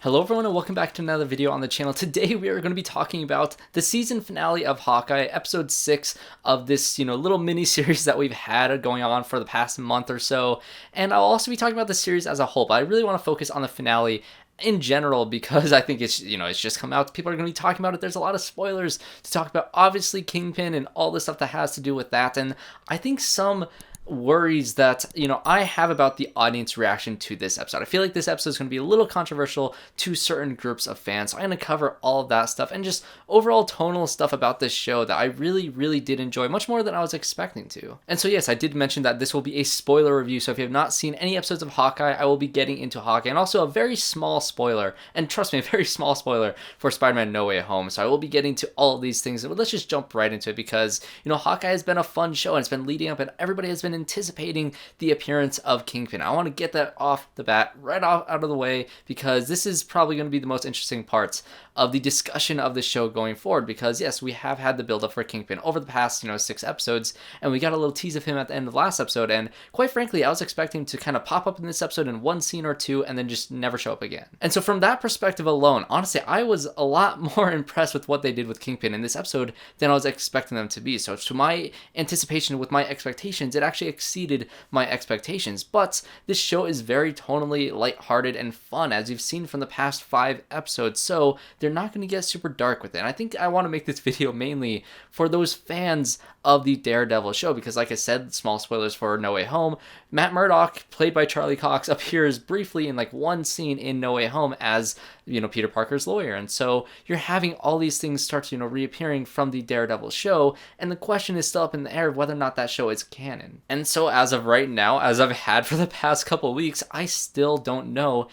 Hello everyone and welcome back to another video on the channel. Today we are going to be talking about the season finale of Hawkeye, episode 6 of this, little mini series that we've had going on for the past month or so. And I'll also be talking about the series as a whole, but I really want to focus on the finale in general because I think it's just come out. People are going to be talking about it. There's a lot of spoilers to talk about. Obviously Kingpin and all the stuff that has to do with that, and I think some worries that I have about the audience reaction to this episode. I feel like this episode is going to be a little controversial to certain groups of fans, so I'm going to cover all of that stuff and just overall tonal stuff about this show that I really did enjoy, much more than I was expecting to. And so yes, I did mention that this will be a spoiler review, so if you have not seen any episodes of Hawkeye, I will be getting into Hawkeye, and also a very small spoiler, and trust me, a very small spoiler for Spider-Man No Way Home. So I will be getting to all of these things, and let's just jump right into it because Hawkeye has been a fun show and it's been leading up and everybody has been anticipating the appearance of Kingpin. I want to get that off the bat, out of the way, because this is probably going to be the most interesting parts of the discussion of the show going forward, because yes, we have had the build up for Kingpin over the past 6 episodes, and we got a little tease of him at the end of the last episode, and quite frankly I was expecting to kind of pop up in this episode in one scene or two and then just never show up again. And so from that perspective alone, honestly, I was a lot more impressed with what they did with Kingpin in this episode than I was expecting them to be. So to my anticipation with my expectations, it actually exceeded my expectations. But this show is very tonally lighthearted and fun, as you've seen from the past 5 episodes, so they're not going to get super dark with it. And I think I want to make this video mainly for those fans of the Daredevil show, because like I said, small spoilers for No Way Home, Matt Murdock, played by Charlie Cox, appears briefly in one scene in No Way Home as Peter Parker's lawyer. And so you're having all these things start reappearing from the Daredevil show, and the question is still up in the air of whether or not that show is canon. And so as of right now, as I've had for the past couple weeks, I still don't know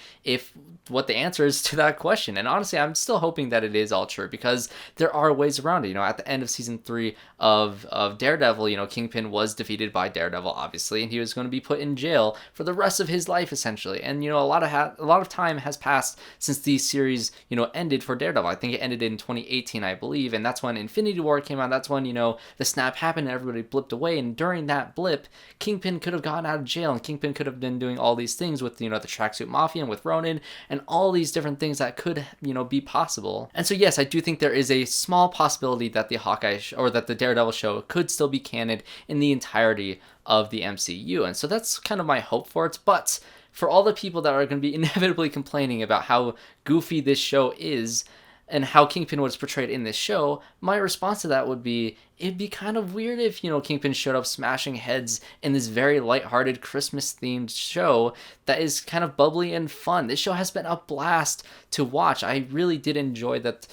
what the answer is to that question. And honestly, I'm still hoping that it is all true, because there are ways around it. At the end of season 3 of Daredevil, Kingpin was defeated by Daredevil, obviously, and he was going to be put in jail for the rest of his life, essentially. And a lot of time has passed since the series ended for Daredevil. I think it ended in 2018, I believe, and that's when Infinity War came out. That's when the snap happened and everybody blipped away. And during that blip, Kingpin could have gotten out of jail, and Kingpin could have been doing all these things with the Tracksuit Mafia and with Ronin and all these different things that could be possible. And so yes, I do think there is a small possibility that the Hawkeye or that the Daredevil show could still be canon in the entirety of the MCU. And so that's kind of my hope for it. But for all the people that are going to be inevitably complaining about how goofy this show is and how Kingpin was portrayed in this show, my response to that would be, it'd be kind of weird if, Kingpin showed up smashing heads in this very lighthearted Christmas-themed show that is kind of bubbly and fun. This show has been a blast to watch. I really did enjoy that,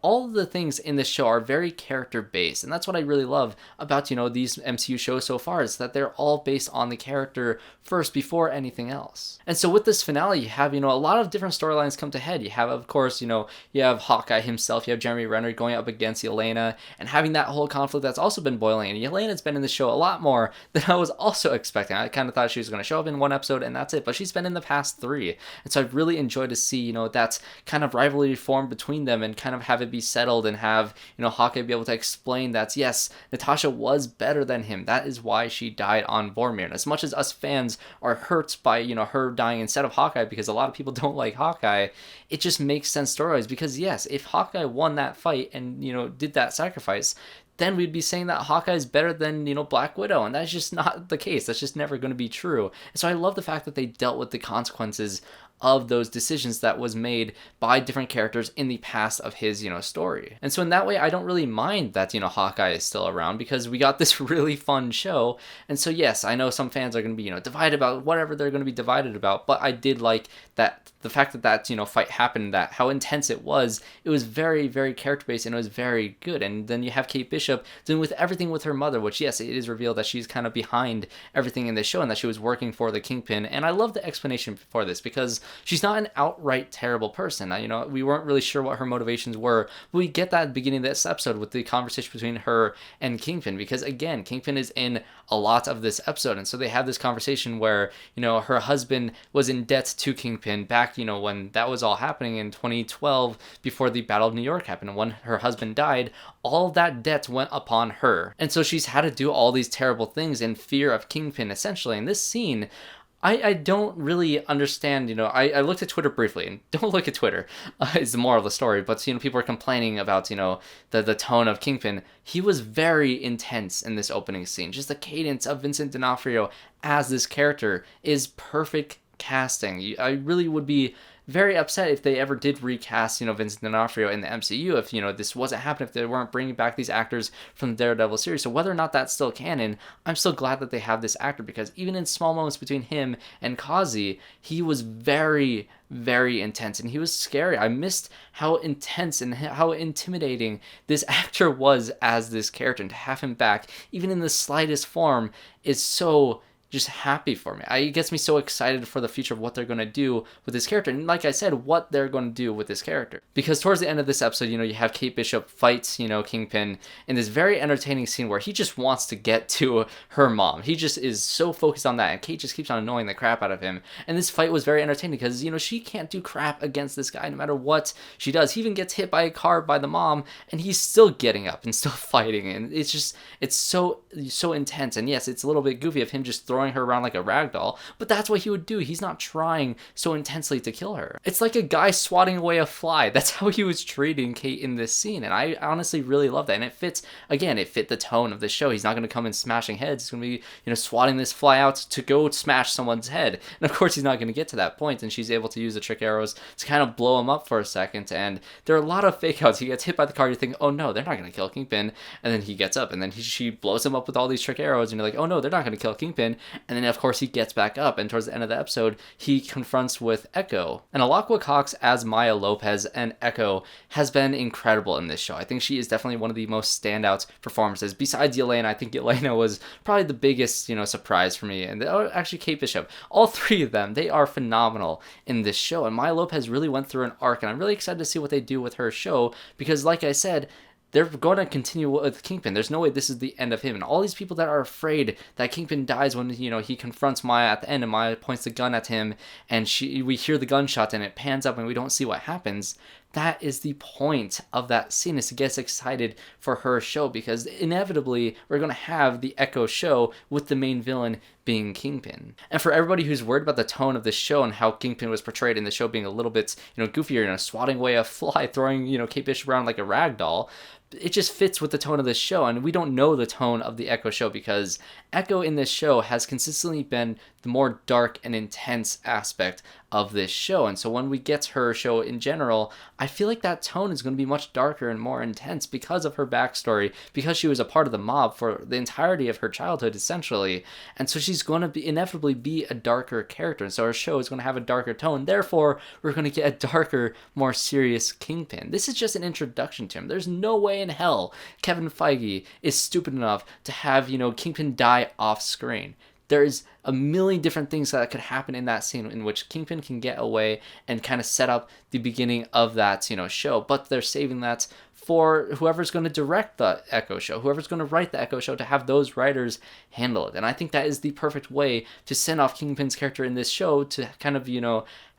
all of the things in this show are very character-based, and that's what I really love about, these MCU shows so far, is that they're all based on the character first before anything else. And so with this finale, you have, a lot of different storylines come to head. You have, of course, you have Hawkeye himself, you have Jeremy Renner going up against Yelena, and having that whole conflict that's also been boiling. And Yelena's been in the show a lot more than I was also expecting. I kind of thought she was going to show up in one episode and that's it, but she's been in the past 3. And so I've really enjoyed to see, that kind of rivalry form between them and kind of have it be settled and have, Hawkeye be able to explain that, yes, Natasha was better than him. That is why she died on Vormir. And as much as us fans are hurt by, her dying instead of Hawkeye, because a lot of people don't like Hawkeye, it just makes sense story-wise, because yes, if Hawkeye won that fight and, did that sacrifice, then we'd be saying that Hawkeye is better than, Black Widow, and that's just not the case. That's just never going to be true. And so I love the fact that they dealt with the consequences of those decisions that was made by different characters in the past of his, story. And so in that way, I don't really mind that, Hawkeye is still around, because we got this really fun show. And so yes, I know some fans are going to be, divided about whatever they're going to be divided about, but I did like that, the fact that fight happened, that how intense it was very, very character-based, and it was very good. And then you have Kate Bishop doing with everything with her mother, which yes, it is revealed that she's kind of behind everything in this show and that she was working for the Kingpin. And I love the explanation for this, because she's not an outright terrible person. We weren't really sure what her motivations were, but we get that at the beginning of this episode with the conversation between her and Kingpin, because again, Kingpin is in a lot of this episode, and so they have this conversation where, her husband was in debt to Kingpin back, when that was all happening in 2012 before the Battle of New York happened, and when her husband died, all of that debt went upon her. And so she's had to do all these terrible things in fear of Kingpin, essentially. In this scene, I don't really understand, I looked at Twitter briefly, and don't look at Twitter, is the moral of the story, but, people are complaining about, the tone of Kingpin. He was very intense in this opening scene. Just the cadence of Vincent D'Onofrio as this character is perfect casting. I really would be very upset if they ever did recast, Vincent D'Onofrio in the MCU, if, this wasn't happening, if they weren't bringing back these actors from the Daredevil series. So whether or not that's still canon, I'm still glad that they have this actor, because even in small moments between him and KAZI, he was very, very intense, and he was scary. I missed how intense and how intimidating this actor was as this character, and to have him back, even in the slightest form, is so just happy for me. It gets me so excited for the future of what they're going to do with this character. And like I said, what they're going to do with this character. Because towards the end of this episode, you have Kate Bishop fight, Kingpin in this very entertaining scene where he just wants to get to her mom. He just is so focused on that, and Kate just keeps on annoying the crap out of him. And this fight was very entertaining because, she can't do crap against this guy no matter what she does. He even gets hit by a car by the mom, and he's still getting up and still fighting. And it's so intense. And yes, it's a little bit goofy of him just throwing her around like a rag doll, but that's what he would do. He's not trying so intensely to kill her. It's like a guy swatting away a fly. That's how he was treating Kate in this scene, and I honestly really love that. And it fits, again, it fit the tone of the show. He's not going to come in smashing heads. He's going to be, swatting this fly out to go smash someone's head. And of course, he's not going to get to that point, and she's able to use the trick arrows to kind of blow him up for a second. And there are a lot of fake outs. He gets hit by the car. You think, oh no, they're not going to kill Kingpin. And then he gets up, and then she blows him up with all these trick arrows, and you're like, oh no, they're not going to kill Kingpin. And then of course he gets back up, and towards the end of the episode he confronts with Echo. And Alaqua Cox as Maya Lopez and Echo has been incredible in this show. I think she is definitely one of the most standout performances. Besides Yelena, I think Yelena was probably the biggest, surprise for me. And actually Kate Bishop. All three of them, they are phenomenal in this show. And Maya Lopez really went through an arc, and I'm really excited to see what they do with her show, because like I said, they're going to continue with Kingpin. There's no way this is the end of him. And all these people that are afraid that Kingpin dies when, he confronts Maya at the end, and Maya points the gun at him, and we hear the gunshot, and it pans up, and we don't see what happens. That is the point of that scene, is to get us excited for her show, because inevitably we're going to have the Echo show with the main villain being Kingpin. And for everybody who's worried about the tone of this show and how Kingpin was portrayed in the show being a little bit, goofier, swatting away a fly, throwing, Kate Bishop around like a rag doll, it just fits with the tone of this show. And we don't know the tone of the Echo show, because Echo in this show has consistently been the more dark and intense aspect of this show. And so when we get her show in general, I feel like that tone is going to be much darker and more intense because of her backstory, because she was a part of the mob for the entirety of her childhood, essentially. And so she's going to inevitably be a darker character. And so her show is going to have a darker tone. Therefore, we're going to get a darker, more serious Kingpin. This is just an introduction to him. There's no way in hell Kevin Feige is stupid enough to have, Kingpin die off screen. There's a million different things that could happen in that scene in which Kingpin can get away and kind of set up the beginning of that, show. But they're saving that for whoever's going to direct the Echo show, whoever's going to write the Echo show, to have those writers handle it. And I think that is the perfect way to send off Kingpin's character in this show, to kind of,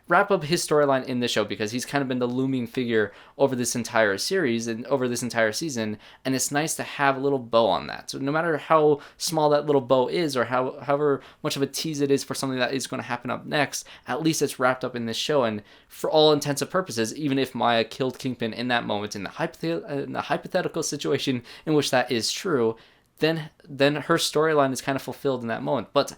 wrap up his storyline in the show, because he's kind of been the looming figure over this entire series and over this entire season, and it's nice to have a little bow on that. So no matter how small that little bow is, or however much of a tease it is for something that is going to happen up next, at least it's wrapped up in this show. And for all intents and purposes, even if Maya killed Kingpin in that moment, in the hypothetical situation in which that is true, then her storyline is kind of fulfilled in that moment. But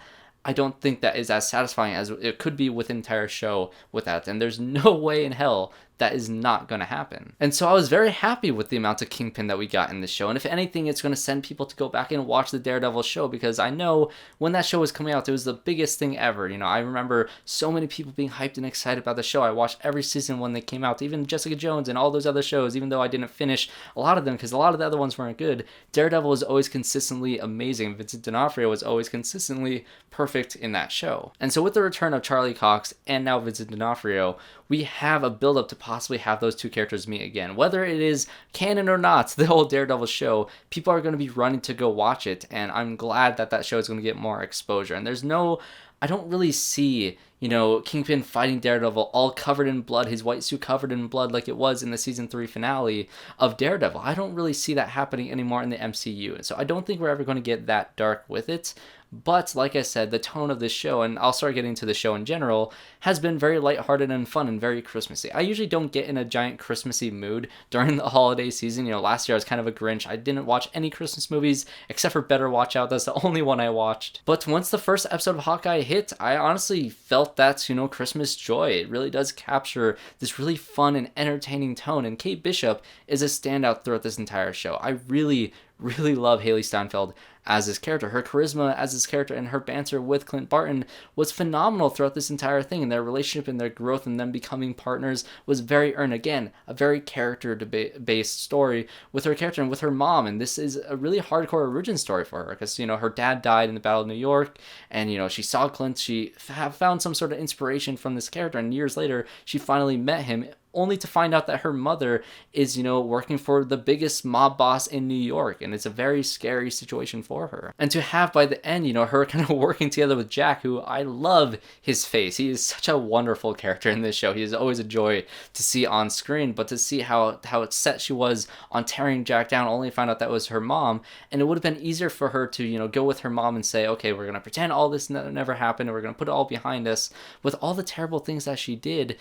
I don't think that is as satisfying as it could be with an entire show with that. And there's no way in hell that is not going to happen. And so I was very happy with the amount of Kingpin that we got in this show. And if anything, it's going to send people to go back and watch the Daredevil show, because I know when that show was coming out, it was the biggest thing ever. I remember so many people being hyped and excited about the show. I watched every season when they came out, even Jessica Jones and all those other shows, even though I didn't finish a lot of them because a lot of the other ones weren't good. Daredevil was always consistently amazing. Vincent D'Onofrio was always consistently perfect in that show. And so with the return of Charlie Cox and now Vincent D'Onofrio, we have a build-up to possibly have those two characters meet again. Whether it is canon or not, the whole Daredevil show, people are going to be running to go watch it, and I'm glad that that show is going to get more exposure. And I don't really see, Kingpin fighting Daredevil all covered in blood, his white suit covered in blood like it was in the season 3 finale of Daredevil. I don't really see that happening anymore in the MCU. And so I don't think we're ever going to get that dark with it. But like I said, the tone of this show, and I'll start getting to the show in general, has been very lighthearted and fun and very Christmassy. I usually don't get in a giant Christmassy mood during the holiday season. Last year I was kind of a Grinch. I didn't watch any Christmas movies except for Better Watch Out. That's the only one I watched. But once the first episode of Hawkeye hit, I honestly felt that, Christmas joy. It really does capture this really fun and entertaining tone, and Kate Bishop is a standout throughout this entire show. I really love Hailee Steinfeld as this character. Her charisma as this character and her banter with Clint Barton was phenomenal throughout this entire thing, and their relationship and their growth and them becoming partners was very earned. Again, a very character-based story with her character and with her mom, and this is a really hardcore origin story for her because, her dad died in the Battle of New York, and, she saw Clint, she found some sort of inspiration from this character, and years later, she finally met him, only to find out that her mother is, working for the biggest mob boss in New York, and it's a very scary situation for her. And to have by the end, her kind of working together with Jack, who I love his face. He is such a wonderful character in this show. He is always a joy to see on screen, but to see how set she was on tearing Jack down, only to find out that was her mom, and it would have been easier for her to, go with her mom and say, okay, we're going to pretend all this never happened, and we're going to put it all behind us. With all the terrible things that she did,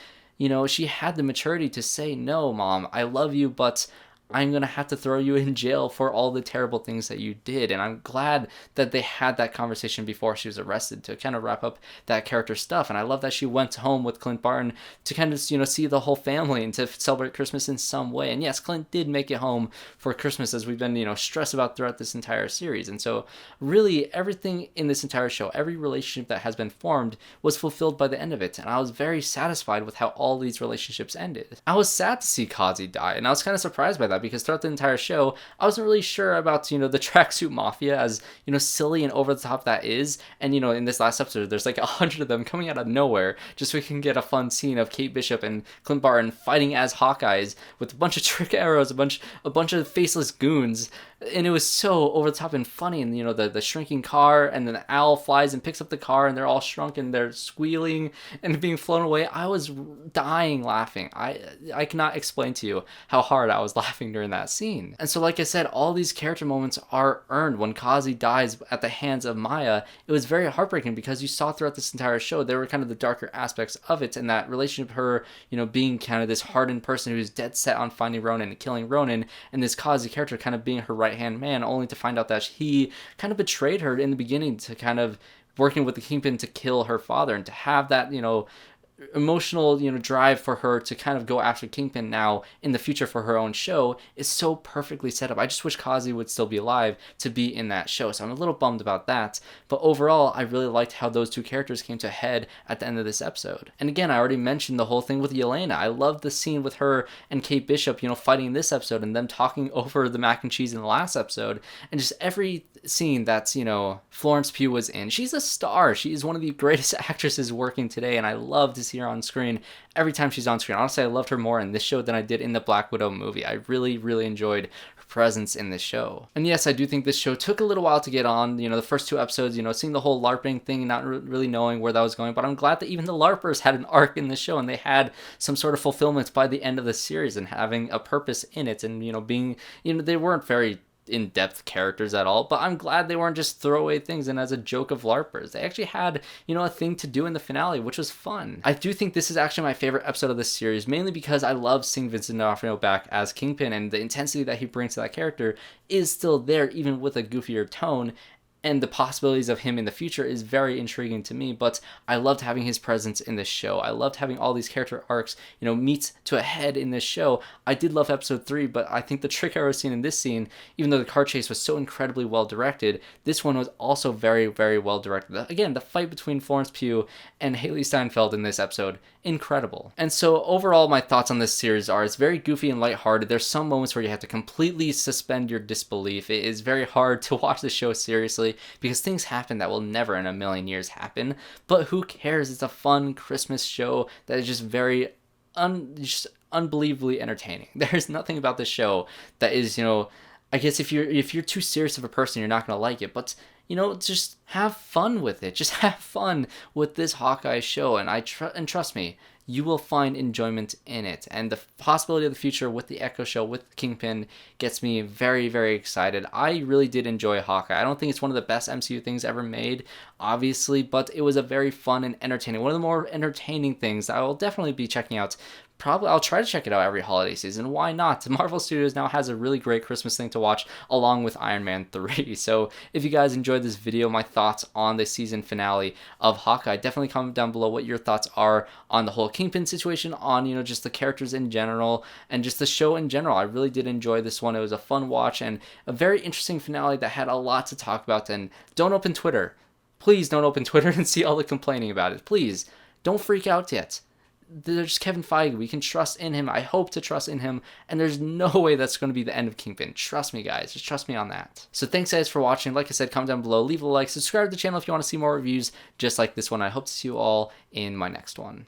she had the maturity to say, no, Mom, I love you, but I'm going to have to throw you in jail for all the terrible things that you did. And I'm glad that they had that conversation before she was arrested to kind of wrap up that character stuff. And I love that she went home with Clint Barton to kind of, see the whole family and to celebrate Christmas in some way. And yes, Clint did make it home for Christmas, as we've been, stressed about throughout this entire series. And so really everything in this entire show, every relationship that has been formed was fulfilled by the end of it. And I was very satisfied with how all these relationships ended. I was sad to see KAZI die, and I was kind of surprised by that, because throughout the entire show, I wasn't really sure about, the tracksuit mafia, as, silly and over the top that is. And, in this last episode, there's like 100 of them coming out of nowhere just so we can get a fun scene of Kate Bishop and Clint Barton fighting as Hawkeyes with a bunch of trick arrows, a bunch of faceless goons. And it was so over the top and funny, and the shrinking car, and then the owl flies and picks up the car, and they're all shrunk and they're squealing and being flown away. I was dying laughing. I cannot explain to you how hard I was laughing during that scene. And so, like I said, all these character moments are earned. When KAZI dies at the hands of Maya, it was very heartbreaking, because you saw throughout this entire show there were kind of the darker aspects of it, and that relationship of her, being kind of this hardened person who's dead set on finding Ronan and killing Ronan, and this KAZI character kind of being her right-hand man, only to find out that he kind of betrayed her in the beginning to kind of working with the Kingpin to kill her father, and to have that, emotional, drive for her to kind of go after Kingpin now in the future for her own show is so perfectly set up. I just wish KAZI would still be alive to be in that show, so I'm a little bummed about that. But overall, I really liked how those two characters came to a head at the end of this episode. And again, I already mentioned the whole thing with Yelena. I loved the scene with her and Kate Bishop, fighting in this episode, and them talking over the mac and cheese in the last episode, and just every scene that's, Florence Pugh was in. She's a star. She is one of the greatest actresses working today, and I love to see her on screen every time she's on screen. Honestly, I loved her more in this show than I did in the Black Widow movie. I really enjoyed her presence in this show. And yes, I do think this show took a little while to get on. The first two episodes, seeing the whole LARPing thing and not really knowing where that was going, but I'm glad that even the LARPers had an arc in the show, and they had some sort of fulfillment by the end of the series and having a purpose in it, and being, they weren't very in-depth characters at all, but I'm glad they weren't just throwaway things and as a joke of LARPers. They actually had, a thing to do in the finale, which was fun. I do think this is actually my favorite episode of this series, mainly because I love seeing Vincent D'Onofrio back as Kingpin, and the intensity that he brings to that character is still there, even with a goofier tone. And the possibilities of him in the future is very intriguing to me, but I loved having his presence in this show. I loved having all these character arcs, meet to a head in this show. I did love episode 3, but I think the trick arrow scene in this scene, even though the car chase was so incredibly well directed, this one was also very well directed. Again, the fight between Florence Pugh and Hailee Steinfeld in this episode, incredible. And so overall, my thoughts on this series are, it's very goofy and lighthearted. There's some moments where you have to completely suspend your disbelief. It is very hard to watch the show seriously, because things happen that will never in a million years happen. But who cares? It's a fun Christmas show that is just very just unbelievably entertaining. There's nothing about this show that is, I guess if you're too serious of a person, you're not going to like it. But just have fun with it. Just have fun with this Hawkeye show, and trust me, you will find enjoyment in it. And the possibility of the future with the Echo Show, with Kingpin, gets me very, very excited. I really did enjoy Hawkeye. I don't think it's one of the best MCU things ever made, obviously, but it was a very fun and entertaining, one of the more entertaining things I will definitely be checking out. Probably I'll try to check it out every holiday season. Why not? Marvel Studios now has a really great Christmas thing to watch along with Iron Man 3. So if you guys enjoyed this video, my thoughts on the season finale of Hawkeye, definitely comment down below what your thoughts are on the whole Kingpin situation, on, you know, just the characters in general and just the show in general. I really did enjoy this one. It was a fun watch and a very interesting finale that had a lot to talk about. And don't open Twitter. Please don't open Twitter and see all the complaining about it. Please don't freak out yet. There's Kevin Feige. We can trust in him. I hope to trust in him. And there's no way that's going to be the end of Kingpin. Trust me, guys. Just trust me on that. So thanks, guys, for watching. Like I said, comment down below. Leave a like. Subscribe to the channel if you want to see more reviews just like this one. I hope to see you all in my next one.